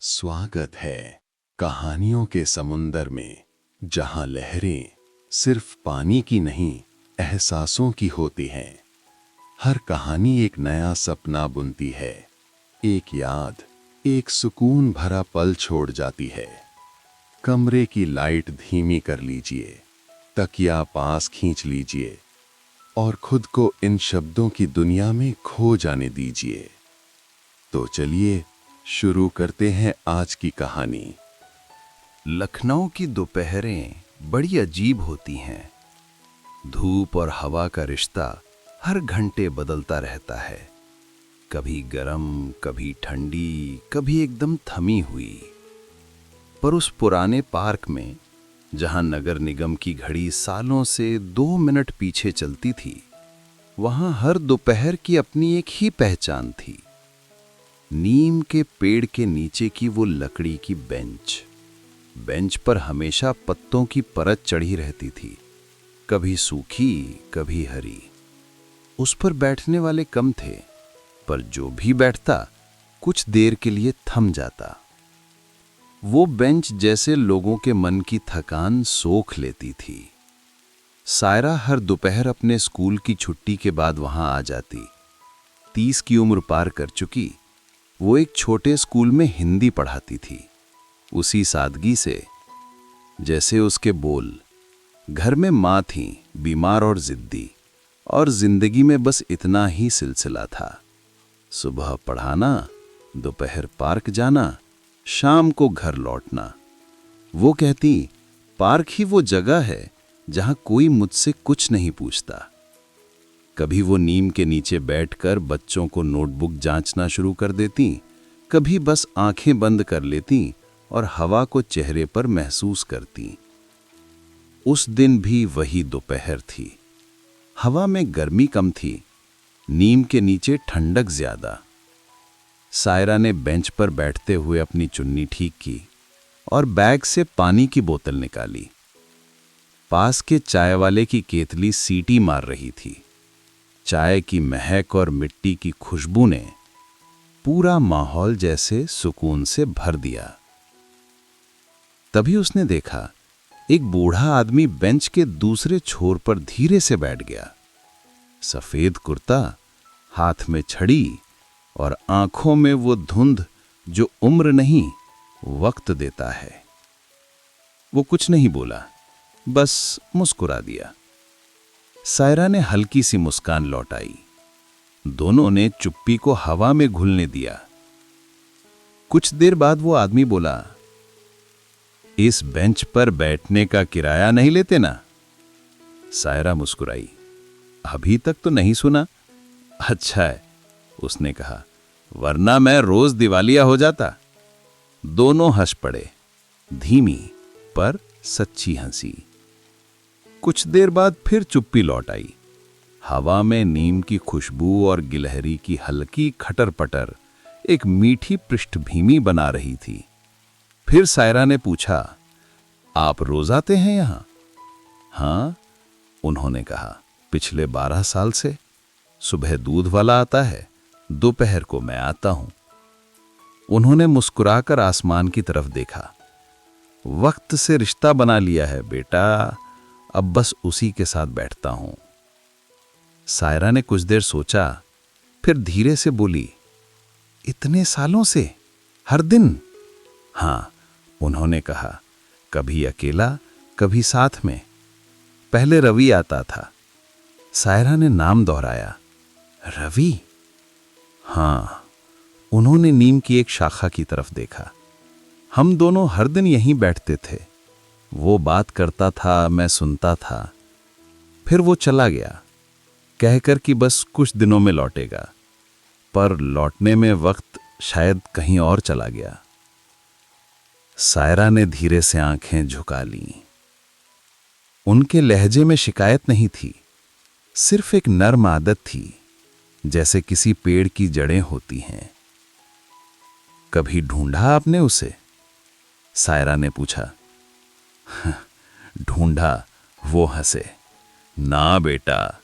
स्वागत है कहानियों के समुंदर में, जहां लहरें सिर्फ पानी की नहीं, एहसासों की होती हैं। हर कहानी एक नया सपना बुनती है, एक याद, एक सुकून भरा पल छोड़ जाती है। कमरे की लाइट धीमी कर लीजिए, तकिया पास खींच लीजिए और खुद को इन शब्दों की दुनिया में खो जाने दीजिए। तो चलिए शुरू करते हैं आज की कहानी। लखनऊ की दोपहरें बड़ी अजीब होती हैं। धूप और हवा का रिश्ता हर घंटे बदलता रहता है, कभी गर्म, कभी ठंडी, कभी एकदम थमी हुई। पर उस पुराने पार्क में, जहां नगर निगम की घड़ी सालों से 2 मिनट पीछे चलती थी, वहां हर दोपहर की अपनी एक ही पहचान थी। नीम के पेड़ के नीचे की वो लकड़ी की बेंच पर हमेशा पत्तों की परत चढ़ी रहती थी, कभी सूखी, कभी हरी। उस पर बैठने वाले कम थे, पर जो भी बैठता कुछ देर के लिए थम जाता। वो बेंच जैसे लोगों के मन की थकान सोख लेती थी। सायरा हर दोपहर अपने स्कूल की छुट्टी के बाद वहां आ जाती। 30 की उम्र पार कर चुकी, वो एक छोटे स्कूल में हिंदी पढ़ाती थी, उसी सादगी से जैसे उसके बोल। घर में माँ थी, बीमार और जिद्दी, और जिंदगी में बस इतना ही सिलसिला था। सुबह पढ़ाना, दोपहर पार्क जाना, शाम को घर लौटना। वो कहती, पार्क ही वो जगह है जहां कोई मुझसे कुछ नहीं पूछता। कभी वो नीम के नीचे बैठकर बच्चों को नोटबुक जांचना शुरू कर देती, कभी बस आंखें बंद कर लेती और हवा को चेहरे पर महसूस करती। उस दिन भी वही दोपहर थी। हवा में गर्मी कम थी, नीम के नीचे ठंडक ज्यादा। सायरा ने बेंच पर बैठते हुए अपनी चुन्नी ठीक की और बैग से पानी की बोतल निकाली। पास के चाय वाले की केतली सीटी मार रही थी। चाय की महक और मिट्टी की खुशबू ने पूरा माहौल जैसे सुकून से भर दिया। तभी उसने देखा, एक बूढ़ा आदमी बेंच के दूसरे छोर पर धीरे से बैठ गया। सफेद कुर्ता, हाथ में छड़ी और आंखों में वो धुंध जो उम्र नहीं, वक्त देता है। वो कुछ नहीं बोला, बस मुस्कुरा दिया। सायरा ने हल्की सी मुस्कान लौटाई। दोनों ने चुप्पी को हवा में घुलने दिया। कुछ देर बाद वो आदमी बोला, इस बेंच पर बैठने का किराया नहीं लेते ना? सायरा मुस्कुराई, अभी तक तो नहीं सुना। अच्छा है, उसने कहा, वरना मैं रोज दिवालिया हो जाता। दोनों हंस पड़े, धीमी पर सच्ची हंसी। कुछ देर बाद फिर चुप्पी लौट आई। हवा में नीम की खुशबू और गिलहरी की हल्की खटर पटर एक मीठी पृष्ठभूमि बना रही थी। फिर सायरा ने पूछा, आप रोज आते हैं यहां? हाँ, उन्होंने कहा, पिछले 12 साल से। सुबह दूध वाला आता है, दोपहर को मैं आता हूं। उन्होंने मुस्कुराकर आसमान की तरफ देखा। वक्त से रिश्ता बना लिया है बेटा, अब बस उसी के साथ बैठता हूं। सायरा ने कुछ देर सोचा, फिर धीरे से बोली, इतने सालों से हर दिन? हां, उन्होंने कहा, कभी अकेला, कभी साथ में। पहले रवि आता था। सायरा ने नाम दोहराया, रवि? हां, उन्होंने नीम की एक शाखा की तरफ देखा। हम दोनों हर दिन यहीं बैठते थे। वो बात करता था, मैं सुनता था। फिर वो चला गया, कहकर कि बस कुछ दिनों में लौटेगा, पर लौटने में वक्त शायद कहीं और चला गया। सायरा ने धीरे से आंखें झुका लीं। उनके लहजे में शिकायत नहीं थी, सिर्फ एक नर्म आदत थी, जैसे किसी पेड़ की जड़ें होती हैं। कभी ढूंढा आपने उसे? सायरा ने पूछा। ढूंढा, वो हंसे। ना बेटा,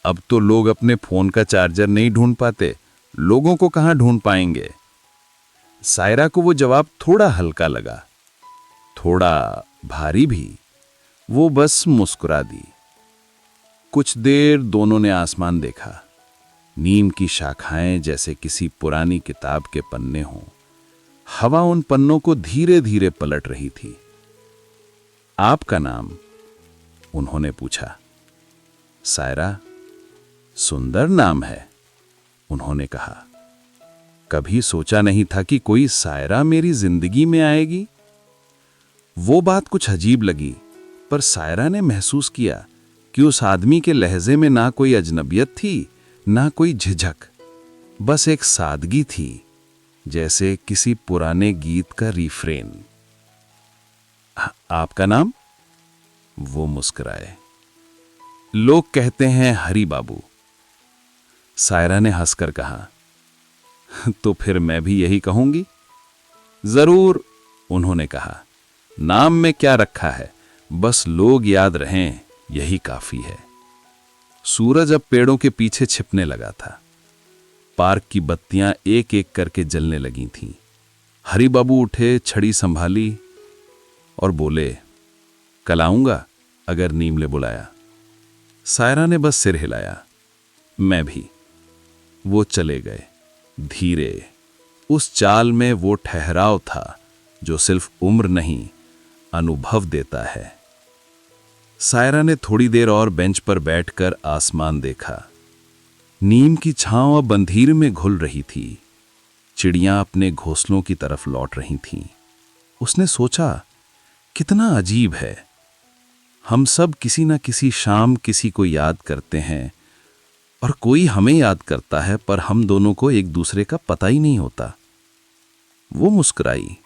अब तो लोग अपने फोन का चार्जर नहीं ढूंढ पाते, लोगों को कहां ढूंढ पाएंगे। सायरा को वो जवाब थोड़ा हल्का लगा, थोड़ा भारी भी। वो बस मुस्कुरा दी। कुछ देर दोनों ने आसमान देखा। नीम की शाखाएं जैसे किसी पुरानी किताब के पन्ने हों। हवा उन पन्नों को धीरे धीरे पलट रही थी। आपका नाम? उन्होंने पूछा। सायरा। सुंदर नाम है, उन्होंने कहा। कभी सोचा नहीं था कि कोई सायरा मेरी जिंदगी में आएगी। वो बात कुछ अजीब लगी, पर सायरा ने महसूस किया कि उस आदमी के लहजे में ना कोई अजनबियत थी, ना कोई झिझक, बस एक सादगी थी, जैसे किसी पुराने गीत का रिफ्रेन। आपका नाम? वो मुस्कुराए। लोग कहते हैं हरी बाबू। सायरा ने हंसकर कहा। तो फिर मैं भी यही कहूंगी। जरूर, उन्होंने कहा। नाम में क्या रखा है, बस लोग याद रहें, यही काफी है। सूरज अब पेड़ों के पीछे छिपने लगा था। पार्क की बत्तियां एक एक करके जलने लगी थीं। हरी बाबू उठे, छड़ी संभाली और बोले, कल आऊंगा अगर नीमले बुलाया। सायरा ने बस सिर हिलाया। मैं भी। वो चले गए, धीरे। उस चाल में वो ठहराव था जो सिर्फ उम्र नहीं, अनुभव देता है। सायरा ने थोड़ी देर और बेंच पर बैठकर आसमान देखा। नीम की छांव अब अंधेरे में घुल रही थी। चिड़ियां अपने घोंसलों की तरफ लौट रही थीं। उसने सोचा, कितना अजीब है, हम सब किसी न किसी शाम किसी को याद करते हैं और कोई हमें याद करता है, पर हम दोनों को एक दूसरे का पता ही नहीं होता। वो मुस्कुराई,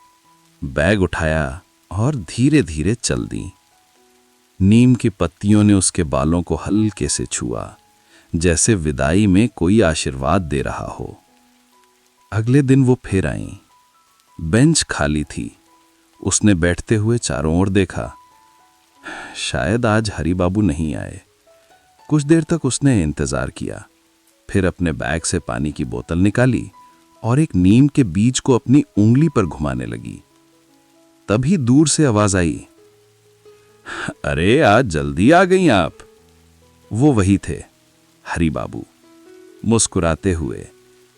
बैग उठाया और धीरे धीरे चल दी। नीम की पत्तियों ने उसके बालों को हल्के से छुआ, जैसे विदाई में कोई आशीर्वाद दे रहा हो। अगले दिन वो फिर आईं। बेंच खाली थी। उसने बैठते हुए चारों ओर देखा। शायद आज हरी बाबू नहीं आए। कुछ देर तक उसने इंतजार किया, फिर अपने बैग से पानी की बोतल निकाली और एक नीम के बीज को अपनी उंगली पर घुमाने लगी। तभी दूर से आवाज आई, अरे आज जल्दी आ गई आप। वो वही थे, हरी बाबू, मुस्कुराते हुए,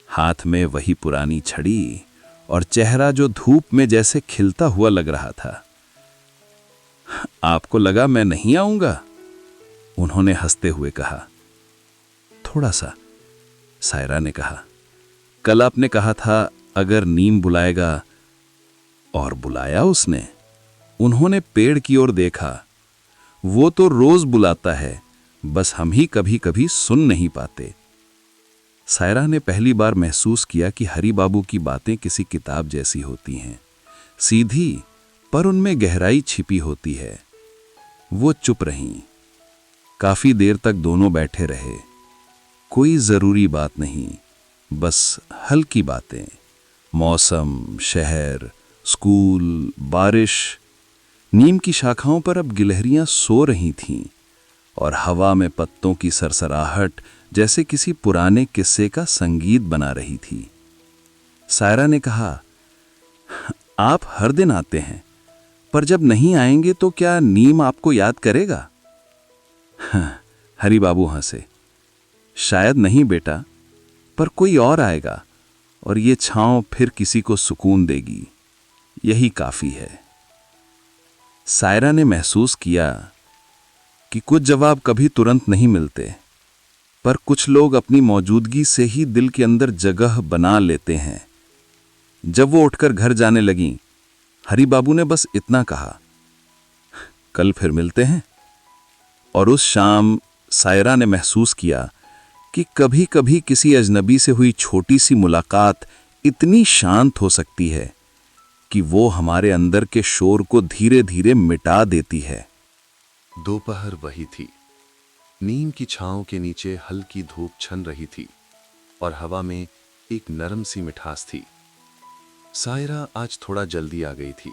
हाथ में वही पुरानी छड़ी और चेहरा जो धूप में जैसे खिलता हुआ लग रहा था। आपको लगा मैं नहीं आऊंगा? उन्होंने हंसते हुए कहा। थोड़ा सा, सायरा ने कहा। कल आपने कहा था अगर नीम बुलाएगा, और बुलाया उसने। उन्होंने पेड़ की ओर देखा। वो तो रोज बुलाता है, बस हम ही कभी कभी सुन नहीं पाते। सायरा ने पहली बार महसूस किया कि हरी बाबू की बातें किसी किताब जैसी होती हैं, सीधी, पर उनमें गहराई छिपी होती है। वो चुप रहीं। काफी देर तक दोनों बैठे रहे। कोई जरूरी बात नहीं, बस हल्की बातें। मौसम, शहर, स्कूल, बारिश। नीम की शाखाओं पर अब गिलहरियां सो रही थीं और हवा में पत्तों की सरसराहट जैसे किसी पुराने किस्से का संगीत बना रही थी। सायरा ने कहा, आप हर दिन आते हैं, पर जब नहीं आएंगे तो क्या नीम आपको याद करेगा? हरी बाबू हंसे। शायद नहीं बेटा, पर कोई और आएगा और ये छांव फिर किसी को सुकून देगी। यही काफी है। सायरा ने महसूस किया कि कुछ जवाब कभी तुरंत नहीं मिलते, पर कुछ लोग अपनी मौजूदगी से ही दिल के अंदर जगह बना लेते हैं। जब वो उठकर घर जाने लगीं, हरी बाबू ने बस इतना कहा, कल फिर मिलते हैं। और उस शाम सायरा ने महसूस किया कि कभी कभी किसी अजनबी से हुई छोटी सी मुलाकात इतनी शांत हो सकती है कि वो हमारे अंदर के शोर को धीरे धीरे मिटा देती है। दोपहर वही थी। नीम की छांव के नीचे हल्की धूप छन रही थी और हवा में एक नरम सी मिठास थी। सायरा आज थोड़ा जल्दी आ गई थी।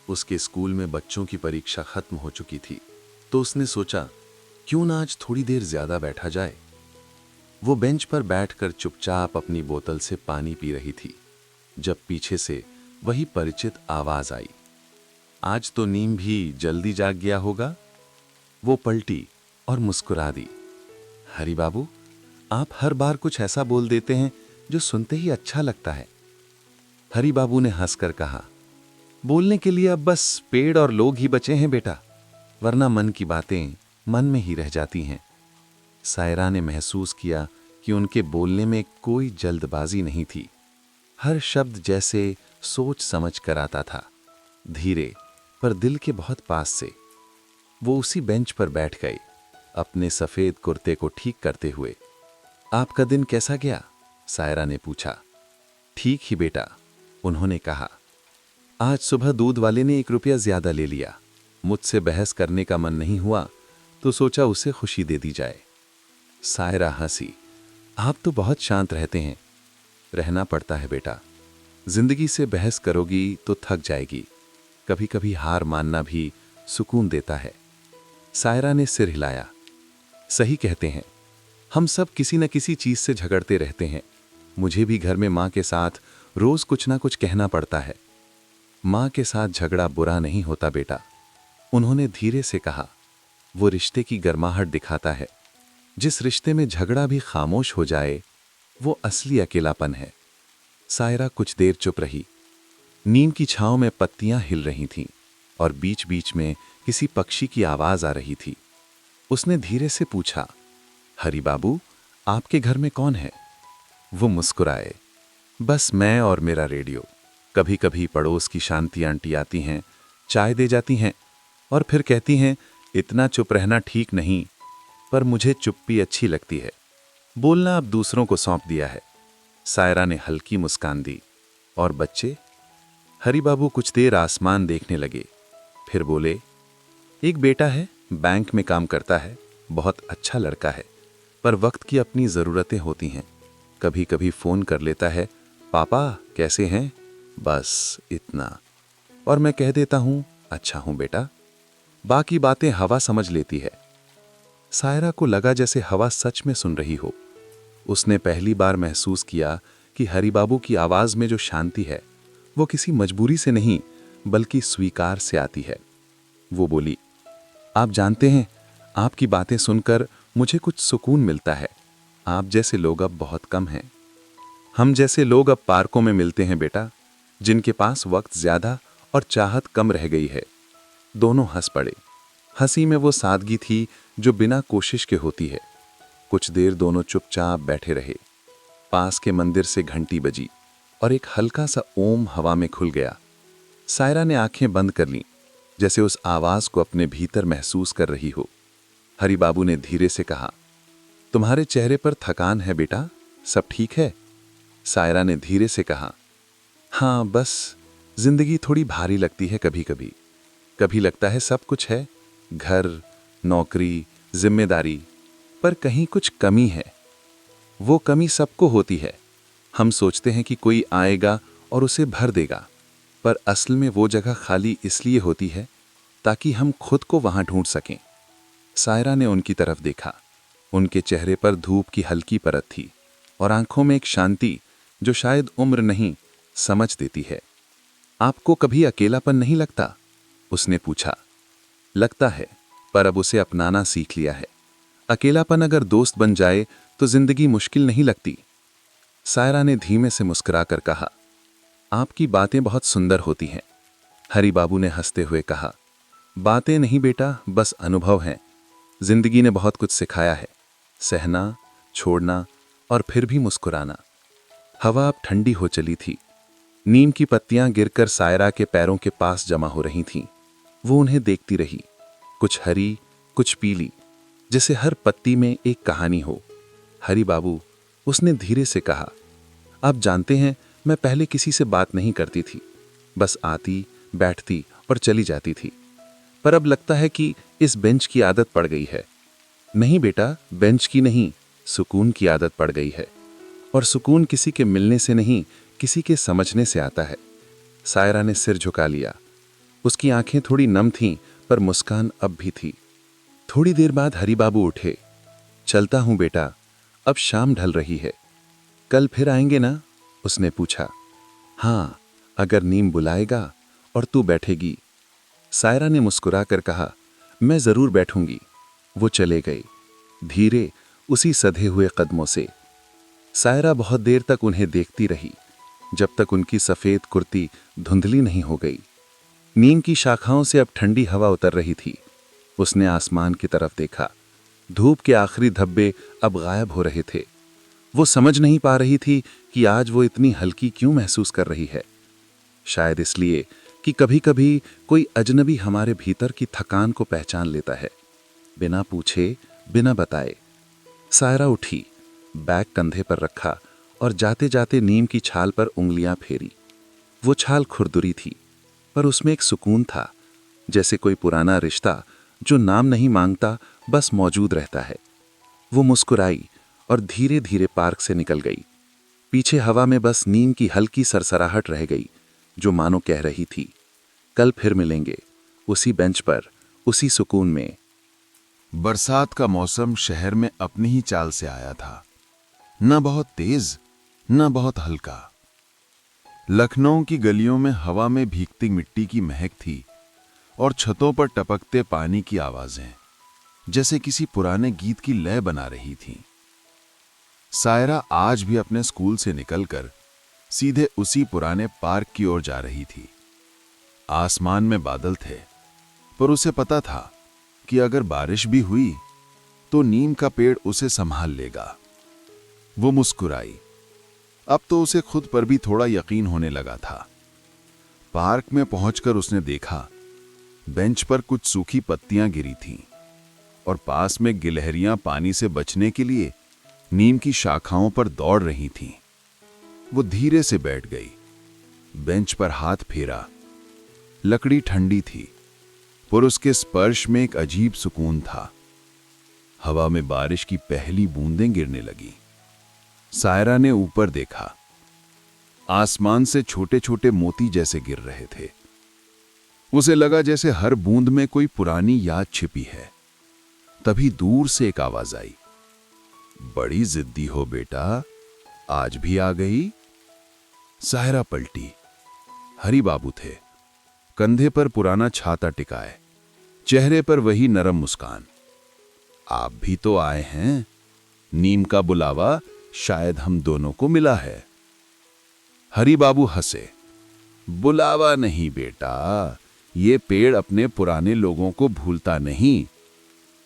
उसके स्कूल में बच्चों की परीक्षा खत्म हो चुकी थी, तो उसने सोचा क्यों ना आज थोड़ी देर ज्यादा बैठा जाए। वो बेंच पर बैठकर चुपचाप अपनी बोतल से पानी पी रही थी। जब पीछे से वही परिचित आवाज आई, आज तो नीम भी जल्दी जाग गया होगा। वो पलटी और मुस्कुरा दी। हरी बाबू, आप हर बार कुछ ऐसा बोल देते हैं जो सुनते ही अच्छा लगता है। हरी बाबू ने हंसकर कहा, बोलने के लिए अब बस पेड़ और लोग ही बचे हैं बेटा, वरना मन की बातें मन में ही रह जाती हैं। सायरा ने महसूस किया कि उनके बोलने में कोई जल्दबाजी नहीं थी। हर शब्द जैसे सोच समझ कर आता था, धीरे पर दिल के बहुत पास से। वो उसी बेंच पर बैठ गई, अपने सफेद कुर्ते को ठीक करते हुए। आपका दिन कैसा गया? सायरा ने पूछा। ठीक ही बेटा, उन्होंने कहा। आज सुबह दूध वाले ने 1 रुपया ज्यादा ले लिया। मुझसे बहस करने का मन नहीं हुआ तो सोचा उसे खुशी दे दी जाए। सायरा हंसी। आप तो बहुत शांत रहते हैं। रहना पड़ता है बेटा, जिंदगी से बहस करोगी तो थक जाएगी। कभी कभी हार मानना भी सुकून देता है। सायरा ने सिर हिलाया। सही कहते हैं, हम सब किसी न किसी चीज से झगड़ते रहते हैं। मुझे भी घर में माँ के साथ रोज कुछ ना कुछ कहना पड़ता है। माँ के साथ झगड़ा बुरा नहीं होता बेटा, उन्होंने धीरे से कहा। वो रिश्ते की गर्माहट दिखाता है। जिस रिश्ते में झगड़ा भी खामोश हो जाए वो असली अकेलापन है। सायरा कुछ देर चुप रही। नीम की छांव में पत्तियां हिल रही थीं और बीच बीच में किसी पक्षी की आवाज आ रही थी। उसने धीरे से पूछा, हरी बाबू, आपके घर में कौन है? वो मुस्कुराए। बस मैं और मेरा रेडियो। कभी कभी पड़ोस की शांति आंटी आती हैं, चाय दे जाती हैं और फिर कहती हैं, इतना चुप रहना ठीक नहीं, पर मुझे चुप्पी अच्छी लगती है। बोलना अब दूसरों को सौंप दिया है। सायरा ने हल्की मुस्कान दी। और बच्चे? हरी बाबू कुछ देर आसमान देखने लगे, फिर बोले, एक बेटा है, बैंक में काम करता है, बहुत अच्छा लड़का है, पर वक्त की अपनी ज़रूरतें होती हैं। कभी कभी फ़ोन कर लेता है, पापा कैसे हैं? बस इतना। और मैं कह देता हूँ, अच्छा हूँ बेटा। बाकी बातें हवा समझ लेती है। सायरा को लगा जैसे हवा सच में सुन रही हो। उसने पहली बार महसूस किया कि हरी बाबू की आवाज़ में जो शांति है वो किसी मजबूरी से नहीं बल्कि स्वीकार से आती है। वो बोली, आप जानते हैं, आपकी बातें सुनकर मुझे कुछ सुकून मिलता है। आप जैसे लोग अब बहुत कम हैं। हम जैसे लोग अब पार्कों में मिलते हैं बेटा, जिनके पास वक्त ज्यादा और चाहत कम रह गई है। दोनों हंस पड़े। हंसी में वो सादगी थी जो बिना कोशिश के होती है। कुछ देर दोनों चुपचाप बैठे रहे। पास के मंदिर से घंटी बजी और एक हल्का सा ओम हवा में खुल गया। सायरा ने आंखें बंद कर लीं, जैसे उस आवाज को अपने भीतर महसूस कर रही हो। हरी बाबू ने धीरे से कहा, तुम्हारे चेहरे पर थकान है बेटा, सब ठीक है? सायरा ने धीरे से कहा, हाँ, बस जिंदगी थोड़ी भारी लगती है कभी कभी। कभी लगता है सब कुछ है, घर, नौकरी, जिम्मेदारी, पर कहीं कुछ कमी है। वो कमी सबको होती है। हम सोचते हैं कि कोई आएगा और उसे भर देगा, पर असल में वो जगह खाली इसलिए होती है ताकि हम खुद को वहां ढूंढ सकें। सायरा ने उनकी तरफ देखा। उनके चेहरे पर धूप की हल्की परत थी और आंखों में एक शांति जो शायद उम्र नहीं समझ देती है। आपको कभी अकेलापन नहीं लगता? उसने पूछा। लगता है, पर अब उसे अपनाना सीख लिया है। अकेलापन अगर दोस्त बन जाए तो जिंदगी मुश्किल नहीं लगती। सायरा ने धीमे से मुस्कुराकर कहा, आपकी बातें बहुत सुंदर होती हैं। हरी बाबू ने हंसते हुए कहा, बातें नहीं बेटा, बस अनुभव हैं। जिंदगी ने बहुत कुछ सिखाया है, सहना, छोड़ना और फिर भी मुस्कुराना। हवा अब ठंडी हो चली थी। नीम की पत्तियां गिरकर सायरा के पैरों के पास जमा हो रही थीं। वो उन्हें देखती रही, कुछ हरी, कुछ पीली, जैसे हर पत्ती में एक कहानी हो। हरी बाबू, उसने धीरे से कहा, आप जानते हैं, मैं पहले किसी से बात नहीं करती थी, बस आती, बैठती और चली जाती थी। पर अब लगता है कि इस बेंच की आदत पड़ गई है। नहीं बेटा, बेंच की नहीं, सुकून की आदत पड़ गई है। और सुकून किसी के मिलने से नहीं, किसी के समझने से आता है। सायरा ने सिर झुका लिया। उसकी आंखें थोड़ी नम थीं, पर मुस्कान अब भी थी। थोड़ी देर बाद हरी बाबू उठे। चलता हूं बेटा, अब शाम ढल रही है। कल फिर आएंगे ना? उसने पूछा। हाँ, अगर नीम बुलाएगा और तू बैठेगी। सायरा ने मुस्कुराकर कहा, मैं जरूर बैठूंगी। वो चले गए, धीरे, उसी सधे हुए कदमों से। सायरा बहुत देर तक उन्हें देखती रही, जब तक उनकी सफेद कुर्ती धुंधली नहीं हो गई। नीम की शाखाओं से अब ठंडी हवा उतर रही थी। उसने आसमान की तरफ देखा। धूप के आखिरी धब्बे अब गायब हो रहे थे। वो समझ नहीं पा रही थी कि आज वो इतनी हल्की क्यों महसूस कर रही है। शायद इसलिए कि कभी-कभी कोई अजनबी हमारे भीतर की थकान को पहचान लेता है, बिना पूछे, बिना बताए। सायरा उठी, बैग कंधे पर रखा और जाते जाते नीम की छाल पर उंगलियां फेरी। वो छाल खुरदुरी थी, पर उसमें एक सुकून था, जैसे कोई पुराना रिश्ता जो नाम नहीं मांगता, बस मौजूद रहता है। वो मुस्कुराई और धीरे धीरे पार्क से निकल गई। पीछे हवा में बस नीम की हल्की सरसराहट रह गई, जो मानो कह रही थी, कल फिर मिलेंगे, उसी बेंच पर, उसी सुकून में। बरसात का मौसम शहर में अपनी ही चाल से आया था, न बहुत तेज, न बहुत हल्का। लखनऊ की गलियों में हवा में भीगती मिट्टी की महक थी और छतों पर टपकते पानी की आवाजें जैसे किसी पुराने गीत की लय बना रही थीं। सायरा आज भी अपने स्कूल से निकलकर सीधे उसी पुराने पार्क की ओर जा रही थी। आसमान में बादल थे, पर उसे पता था कि अगर बारिश भी हुई तो नीम का पेड़ उसे संभाल लेगा। वो मुस्कुराई। अब तो उसे खुद पर भी थोड़ा यकीन होने लगा था। पार्क में पहुंचकर उसने देखा, बेंच पर कुछ सूखी पत्तियां गिरी थीं और पास में गिलहरियां पानी से बचने के लिए नीम की शाखाओं पर दौड़ रही थीं। वो धीरे से बैठ गई, बेंच पर हाथ फेरा। लकड़ी ठंडी थी, पर उसके स्पर्श में एक अजीब सुकून था। हवा में बारिश की पहली बूंदें गिरने लगी। सायरा ने ऊपर देखा। आसमान से छोटे छोटे मोती जैसे गिर रहे थे। उसे लगा जैसे हर बूंद में कोई पुरानी याद छिपी है। तभी दूर से एक आवाज आई, बड़ी जिद्दी हो बेटा, आज भी आ गई। सायरा पलटी। हरी बाबू थे, कंधे पर पुराना छाता टिकाए, चेहरे पर वही नरम मुस्कान। आप भी तो आए हैं। नीम का बुलावा शायद हम दोनों को मिला है। हरी बाबू हंसे। बुलावा नहीं बेटा, ये पेड़ अपने पुराने लोगों को भूलता नहीं।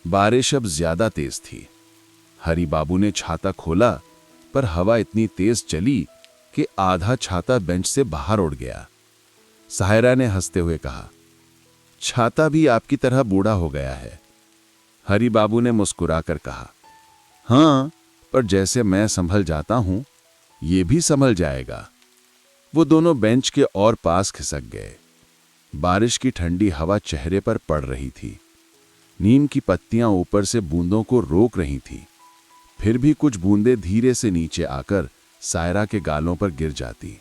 बारिश अब ज्यादा तेज थी। हरी बाबू ने छाता खोला, पर हवा इतनी तेज चली कि आधा छाता बेंच से बाहर उड़ गया। सायरा ने हंसते हुए कहा, छाता भी आपकी तरह बूढ़ा हो गया है। हरी बाबू ने मुस्कुराकर कहा, हां, पर जैसे मैं संभल जाता हूं, ये भी संभल जाएगा। वो दोनों बेंच के और पास खिसक गए। बारिश की ठंडी हवा चेहरे पर पड़ रही थी। नीम की पत्तियां ऊपर से बूंदों को रोक रही थी, फिर भी कुछ बूंदें धीरे से नीचे आकर सायरा के गालों पर गिर जाती।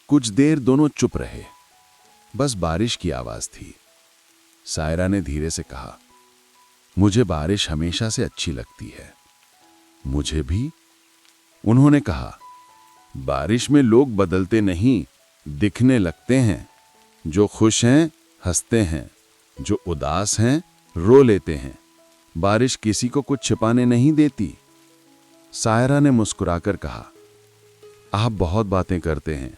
कुछ देर दोनों चुप रहे, बस बारिश की आवाज थी। सायरा ने धीरे से कहा, मुझे बारिश हमेशा से अच्छी लगती है। मुझे भी, उन्होंने कहा। बारिश में लोग बदलते नहीं, दिखने लगते हैं। जो खुश हैं हंसते हैं, जो उदास हैं रो लेते हैं। बारिश किसी को कुछ छिपाने नहीं देती। सायरा ने मुस्कुराकर कहा, आप बहुत बातें करते हैं।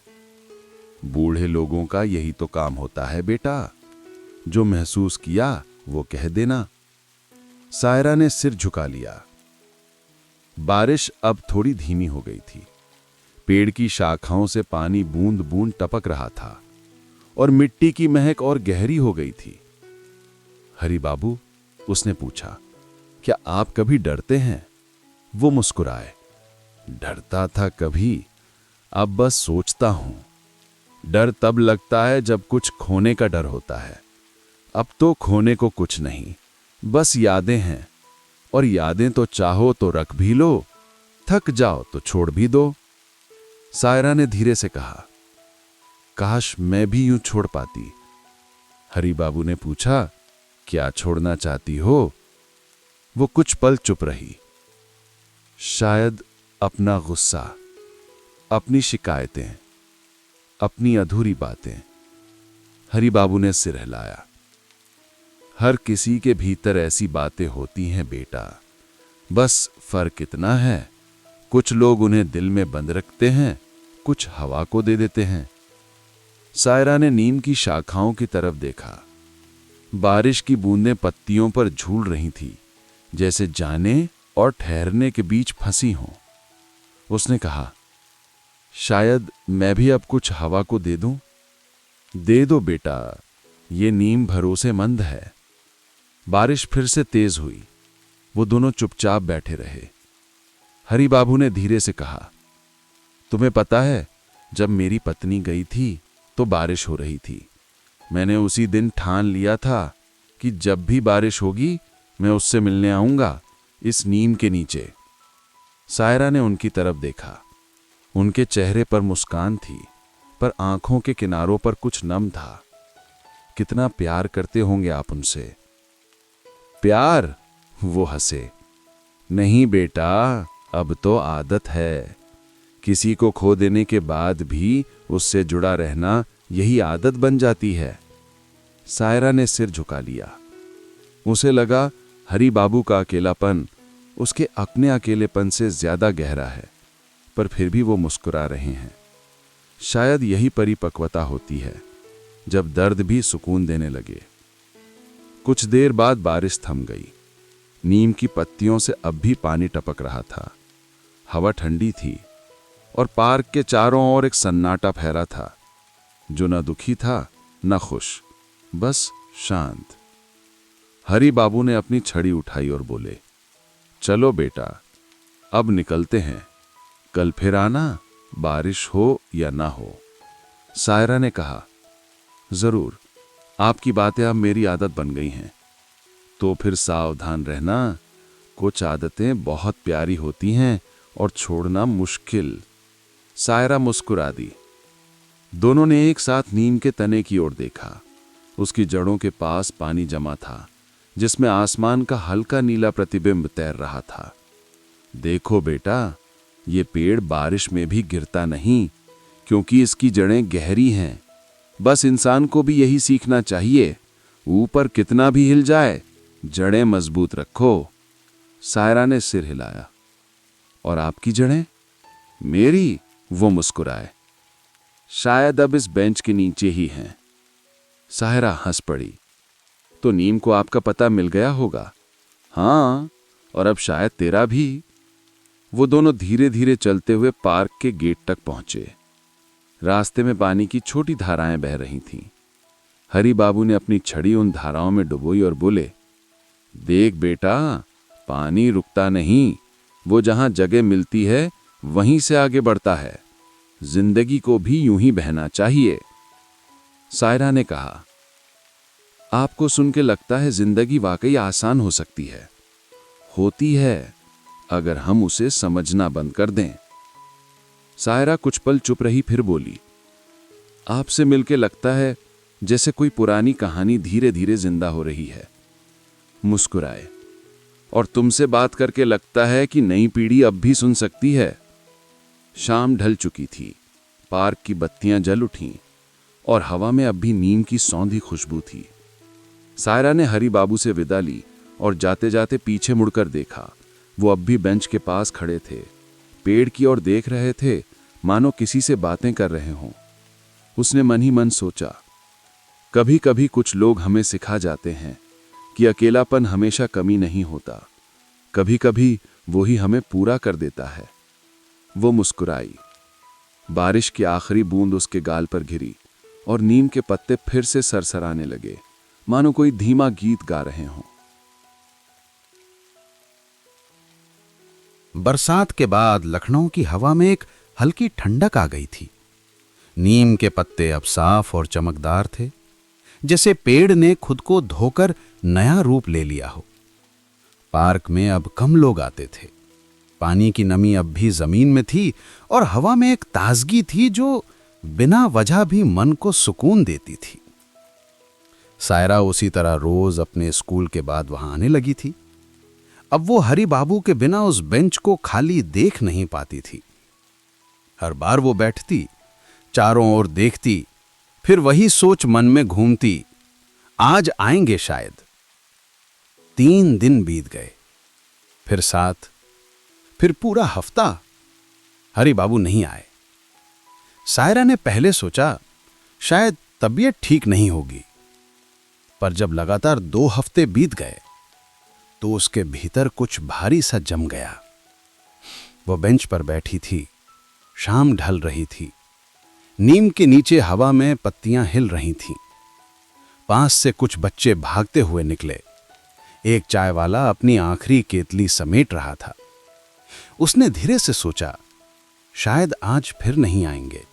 बूढ़े लोगों का यही तो काम होता है बेटा, जो महसूस किया वो कह देना। सायरा ने सिर झुका लिया। बारिश अब थोड़ी धीमी हो गई थी। पेड़ की शाखाओं से पानी बूंद बूंद टपक रहा था और मिट्टी की महक और गहरी हो गई थी। हरी बाबू, उसने पूछा, क्या आप कभी डरते हैं? वो मुस्कुराए। डरता था कभी, अब बस सोचता हूं। डर तब लगता है जब कुछ खोने का डर होता है। अब तो खोने को कुछ नहीं, बस यादें हैं, और यादें तो चाहो तो रख भी लो, थक जाओ तो छोड़ भी दो। सायरा ने धीरे से कहा, काश मैं भी यूं छोड़ पाती। हरी बाबू ने पूछा, क्या छोड़ना चाहती हो? वो कुछ पल चुप रही। शायद अपना गुस्सा, अपनी शिकायतें, अपनी अधूरी बातें। हरि बाबू ने सिर हिलाया। हर किसी के भीतर ऐसी बातें होती हैं बेटा, बस फर्क इतना है, कुछ लोग उन्हें दिल में बंद रखते हैं, कुछ हवा को दे देते हैं। सायरा ने नीम की शाखाओं की तरफ देखा। बारिश की बूंदें पत्तियों पर झूल रही थी, जैसे जाने और ठहरने के बीच फंसी हों। उसने कहा, शायद मैं भी अब कुछ हवा को दे दूं। दे दो बेटा, ये नीम भरोसेमंद है। बारिश फिर से तेज हुई। वो दोनों चुपचाप बैठे रहे। हरि बाबू ने धीरे से कहा, तुम्हें पता है, जब मेरी पत्नी गई थी तो बारिश हो रही थी। मैंने उसी दिन ठान लिया था कि जब भी बारिश होगी मैं उससे मिलने आऊंगा, इस नीम के नीचे। सायरा ने उनकी तरफ देखा। उनके चेहरे पर मुस्कान थी, पर आंखों के किनारों पर कुछ नम था। कितना प्यार करते होंगे आप उनसे। प्यार? वो हंसे। नहीं बेटा, अब तो आदत है। किसी को खो देने के बाद भी उससे जुड़ा रहना, यही आदत बन जाती है। सायरा ने सिर झुका लिया। उसे लगा हरि बाबू का अकेलापन उसके अपने अकेलेपन से ज्यादा गहरा है, पर फिर भी वो मुस्कुरा रहे हैं। शायद यही परिपक्वता होती है, जब दर्द भी सुकून देने लगे। कुछ देर बाद बारिश थम गई। नीम की पत्तियों से अब भी पानी टपक रहा था। हवा ठंडी थी और पार्क के चारों ओर एक सन्नाटा फैला था, जो न दुखी था न खुश, बस शांत। हरि बाबू ने अपनी छड़ी उठाई और बोले, चलो बेटा, अब निकलते हैं। कल फिर आना, बारिश हो या ना हो। सायरा ने कहा, जरूर, आपकी बातें अब मेरी आदत बन गई हैं। तो फिर सावधान रहना, कुछ आदतें बहुत प्यारी होती हैं और छोड़ना मुश्किल। सायरा मुस्कुरा दी। दोनों ने एक साथ नीम के तने की ओर देखा। उसकी जड़ों के पास पानी जमा था, जिसमें आसमान का हल्का नीला प्रतिबिंब तैर रहा था। देखो बेटा, ये पेड़ बारिश में भी गिरता नहीं, क्योंकि इसकी जड़ें गहरी हैं। बस इंसान को भी यही सीखना चाहिए। ऊपर कितना भी हिल जाए, जड़ें मजबूत रखो। सायरा ने सिर हिलाया। और आपकी जड़ें? मेरी? वो मुस्कुराए। शायद अब इस बेंच के नीचे ही हैं। सायरा हंस पड़ी। तो नीम को आपका पता मिल गया होगा। हाँ, और अब शायद तेरा भी। वो दोनों धीरे धीरे चलते हुए पार्क के गेट तक पहुंचे। रास्ते में पानी की छोटी धाराएं बह रही थीं। हरि बाबू ने अपनी छड़ी उन धाराओं में डुबोई और बोले, देख बेटा, पानी रुकता नहीं, वो जहां जगह मिलती है वहीं से आगे बढ़ता है। जिंदगी को भी यूं ही बहना चाहिए। सायरा ने कहा, आपको सुन के लगता है जिंदगी वाकई आसान हो सकती है। होती है, अगर हम उसे समझना बंद कर दें। सायरा कुछ पल चुप रही, फिर बोली, आपसे मिलके लगता है जैसे कोई पुरानी कहानी धीरे धीरे जिंदा हो रही है। मुस्कुराए। और तुमसे बात करके लगता है कि नई पीढ़ी अब भी सुन सकती है। शाम ढल चुकी थी। पार्क की बत्तियां जल उठीं और हवा में अब भी नीम की सौंधी खुशबू थी। सायरा ने हरि बाबू से विदा ली और जाते जाते पीछे मुड़कर देखा। वो अब भी बेंच के पास खड़े थे, पेड़ की ओर देख रहे थे, मानो किसी से बातें कर रहे हों। उसने मन ही मन सोचा, कभी कभी कुछ लोग हमें सिखा जाते हैं कि अकेलापन हमेशा कमी नहीं होता, कभी कभी वो ही हमें पूरा कर देता है। वो मुस्कुराई। बारिश की आखिरी बूंद उसके गाल पर गिरी और नीम के पत्ते फिर से सरसराने लगे, मानो कोई धीमा गीत गा रहे हों। बरसात के बाद लखनऊ की हवा में एक हल्की ठंडक आ गई थी। नीम के पत्ते अब साफ और चमकदार थे, जैसे पेड़ ने खुद को धोकर नया रूप ले लिया हो। पार्क में अब कम लोग आते थे। पानी की नमी अब भी जमीन में थी और हवा में एक ताजगी थी जो बिना वजह भी मन को सुकून देती थी। सायरा उसी तरह रोज अपने स्कूल के बाद वहां आने लगी थी। अब वो हरि बाबू के बिना उस बेंच को खाली देख नहीं पाती थी। हर बार वो बैठती चारों ओर देखती, फिर वही सोच मन में घूमती, आज आएंगे शायद। 3 दिन बीत गए, फिर 7, फिर पूरा हफ्ता। हरि बाबू नहीं आए। सायरा ने पहले सोचा शायद तबीयत ठीक नहीं होगी, पर जब लगातार 2 हफ्ते बीत गए तो उसके भीतर कुछ भारी सा जम गया। वो बेंच पर बैठी थी, शाम ढल रही थी, नीम के नीचे हवा में पत्तियां हिल रही थीं। पास से कुछ बच्चे भागते हुए निकले। एक चाय वाला अपनी आखिरी केतली समेट रहा था। उसने धीरे से सोचा शायद आज फिर नहीं आएंगे।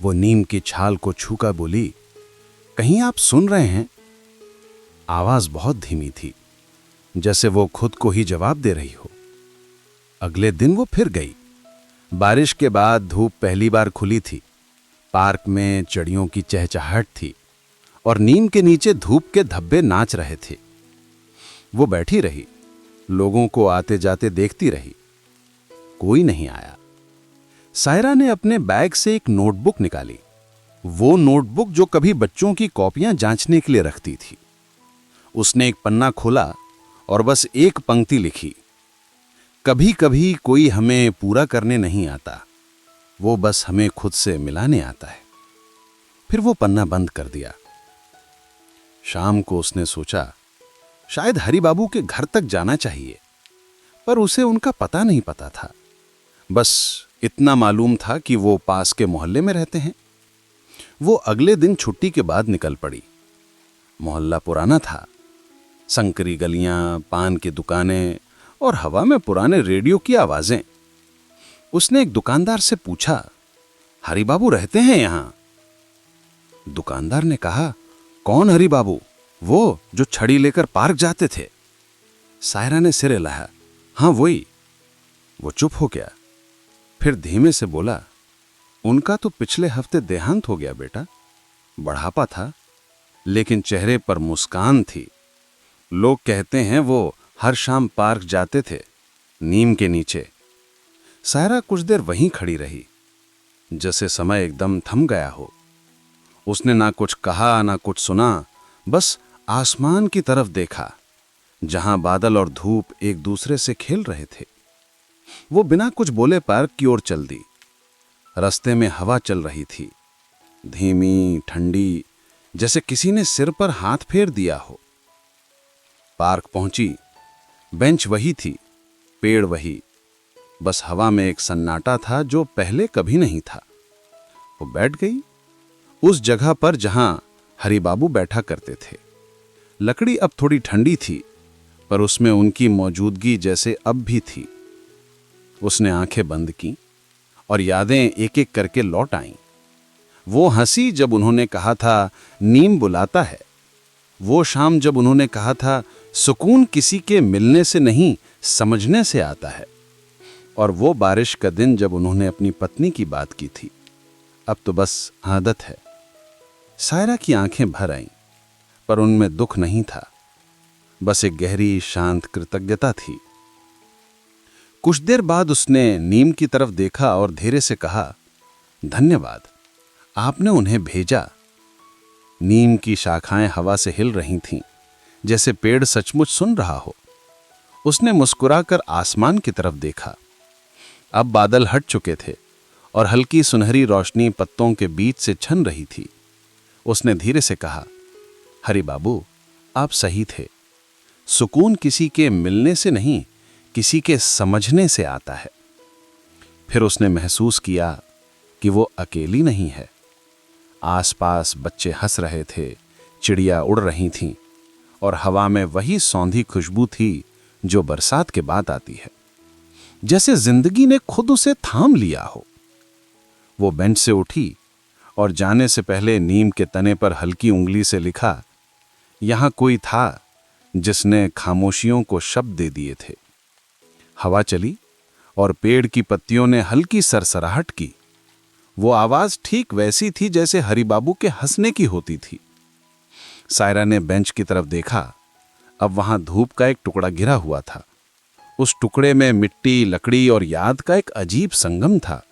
वो नीम की छाल को छूकर बोली, कहीं आप सुन रहे हैं? आवाज बहुत धीमी थी, जैसे वो खुद को ही जवाब दे रही हो। अगले दिन वो फिर गई। बारिश के बाद धूप पहली बार खुली थी। पार्क में चिड़ियों की चहचहाहट थी और नीम के नीचे धूप के धब्बे नाच रहे थे। वो बैठी रही, लोगों को आते जाते देखती रही। कोई नहीं आया। सायरा ने अपने बैग से एक नोटबुक निकाली, वो नोटबुक जो कभी बच्चों की कॉपियां जांचने के लिए रखती थी। उसने एक पन्ना खोला और बस एक पंक्ति लिखी, कभी कभी कोई हमें पूरा करने नहीं आता, वो बस हमें खुद से मिलाने आता है। फिर वो पन्ना बंद कर दिया। शाम को उसने सोचा शायद हरि बाबू के घर तक जाना चाहिए, पर उसे उनका पता नहीं पता था। बस इतना मालूम था कि वो पास के मोहल्ले में रहते हैं। वो अगले दिन छुट्टी के बाद निकल पड़ी। मोहल्ला पुराना था, संकरी गलियां, पान की दुकानें और हवा में पुराने रेडियो की आवाजें। उसने एक दुकानदार से पूछा, हरि बाबू रहते हैं यहां? दुकानदार ने कहा, कौन हरि बाबू? वो जो छड़ी लेकर पार्क जाते थे। सायरा ने सिर हिलाया, हां वही। वो चुप हो गया, फिर धीमे से बोला, उनका तो पिछले हफ्ते देहांत हो गया बेटा। बढ़ापा था, लेकिन चेहरे पर मुस्कान थी। लोग कहते हैं वो हर शाम पार्क जाते थे, नीम के नीचे। सायरा कुछ देर वहीं खड़ी रही, जैसे समय एकदम थम गया हो। उसने ना कुछ कहा ना कुछ सुना, बस आसमान की तरफ देखा, जहां बादल और धूप एक दूसरे से खेल रहे थे। वो बिना कुछ बोले पार्क की ओर चल दी। रास्ते में हवा चल रही थी, धीमी, ठंडी, जैसे किसी ने सिर पर हाथ फेर दिया हो। पार्क पहुंची। बेंच वही थी, पेड़ वही, बस हवा में एक सन्नाटा था जो पहले कभी नहीं था। वो बैठ गई उस जगह पर जहां हरि बाबू बैठा करते थे। लकड़ी अब थोड़ी ठंडी थी, पर उसमें उनकी मौजूदगी जैसे अब भी थी। उसने आंखें बंद की और यादें एक एक करके लौट आईं। वो हंसी जब उन्होंने कहा था नीम बुलाता है, वो शाम जब उन्होंने कहा था सुकून किसी के मिलने से नहीं समझने से आता है, और वो बारिश का दिन जब उन्होंने अपनी पत्नी की बात की थी। अब तो बस आदत है। सायरा की आंखें भर आईं, पर उनमें दुख नहीं था, बस एक गहरी शांत कृतज्ञता थी। कुछ देर बाद उसने नीम की तरफ देखा और धीरे से कहा, धन्यवाद, आपने उन्हें भेजा। नीम की शाखाएं हवा से हिल रही थीं, जैसे पेड़ सचमुच सुन रहा हो। उसने मुस्कुराकर आसमान की तरफ देखा। अब बादल हट चुके थे और हल्की सुनहरी रोशनी पत्तों के बीच से छन रही थी। उसने धीरे से कहा, हरि बाबू, आप सही थे। सुकून किसी के मिलने से नहीं, किसी के समझने से आता है। फिर उसने महसूस किया कि वो अकेली नहीं है। आसपास बच्चे हंस रहे थे, चिड़िया उड़ रही थीं और हवा में वही सौंधी खुशबू थी जो बरसात के बाद आती है, जैसे जिंदगी ने खुद उसे थाम लिया हो। वो बेंच से उठी और जाने से पहले नीम के तने पर हल्की उंगली से लिखा, यहां कोई था जिसने खामोशियों को शब्द दे दिए थे। हवा चली और पेड़ की पत्तियों ने हल्की सरसराहट की। वो आवाज ठीक वैसी थी जैसे हरि बाबू के हंसने की होती थी। सायरा ने बेंच की तरफ देखा। अब वहां धूप का एक टुकड़ा गिरा हुआ था। उस टुकड़े में मिट्टी, लकड़ी और याद का एक अजीब संगम था।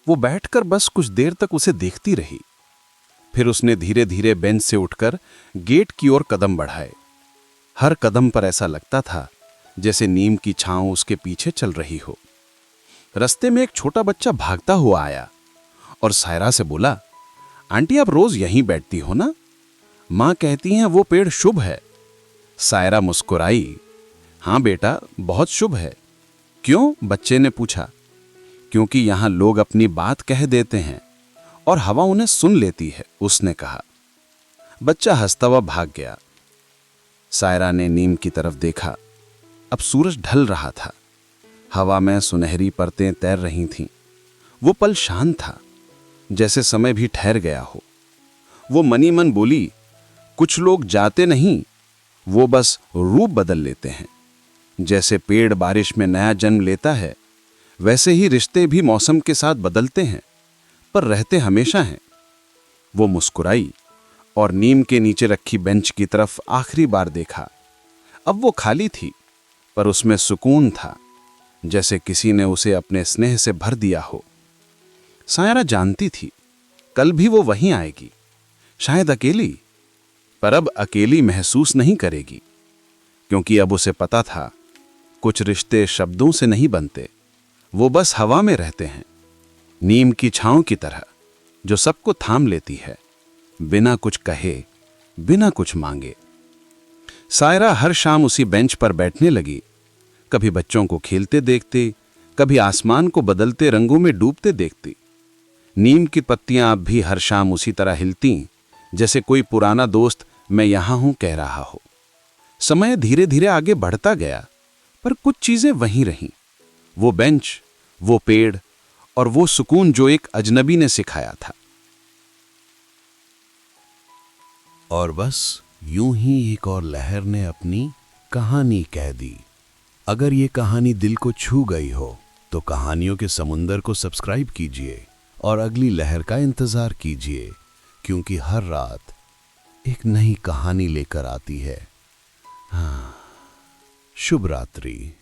वो बैठकर बस कुछ देर तक उसे देखती रही। फिर उसने धीरे धीरे बेंच से उठकर गेट की ओर कदम बढ़ाए। हर कदम पर ऐसा लगता था जैसे नीम की छांव उसके पीछे चल रही हो। रास्ते में एक छोटा बच्चा भागता हुआ आया और सायरा से बोला, आंटी आप रोज यहीं बैठती हो ना? माँ कहती हैं वो पेड़ शुभ है। सायरा मुस्कुराई। हाँ बेटा, बहुत शुभ है। क्यों? बच्चे ने पूछा। क्योंकि यहां लोग अपनी बात कह देते हैं और हवा उन्हें सुन लेती है, उसने कहा। बच्चा हंसता हुआ भाग गया। सायरा ने नीम की तरफ देखा। अब सूरज ढल रहा था। हवा में सुनहरी परतें तैर रही थीं। वो पल शांत था, जैसे समय भी ठहर गया हो। वो मनी मन बोली, कुछ लोग जाते नहीं, वो बस रूप बदल लेते हैं। जैसे पेड़ बारिश में नया जन्म लेता है, वैसे ही रिश्ते भी मौसम के साथ बदलते हैं, पर रहते हमेशा हैं। वो मुस्कुराई और नीम के नीचे रखी बेंच की तरफ आखिरी बार देखा। अब वो खाली थी, पर उसमें सुकून था, जैसे किसी ने उसे अपने स्नेह से भर दिया हो। सायरा जानती थी कल भी वो वहीं आएगी, शायद अकेली, पर अब अकेली महसूस नहीं करेगी, क्योंकि अब उसे पता था कुछ रिश्ते शब्दों से नहीं बनते, वो बस हवा में रहते हैं, नीम की छांव की तरह जो सबको थाम लेती है, बिना कुछ कहे, बिना कुछ मांगे। सायरा हर शाम उसी बेंच पर बैठने लगी। कभी बच्चों को खेलते देखती, कभी आसमान को बदलते रंगों में डूबते देखती। नीम की पत्तियां अब भी हर शाम उसी तरह हिलती, जैसे कोई पुराना दोस्त मैं यहां हूं कह रहा हो। समय धीरे धीरे आगे बढ़ता गया, पर कुछ चीजें वहीं रहीं। वो बेंच, वो पेड़ और वो सुकून जो एक अजनबी ने सिखाया था। और बस यूं ही एक और लहर ने अपनी कहानी कह दी। अगर ये कहानी दिल को छू गई हो तो कहानियों के समुंदर को सब्सक्राइब कीजिए और अगली लहर का इंतजार कीजिए, क्योंकि हर रात एक नई कहानी लेकर आती है। हाँ, शुभ रात्रि।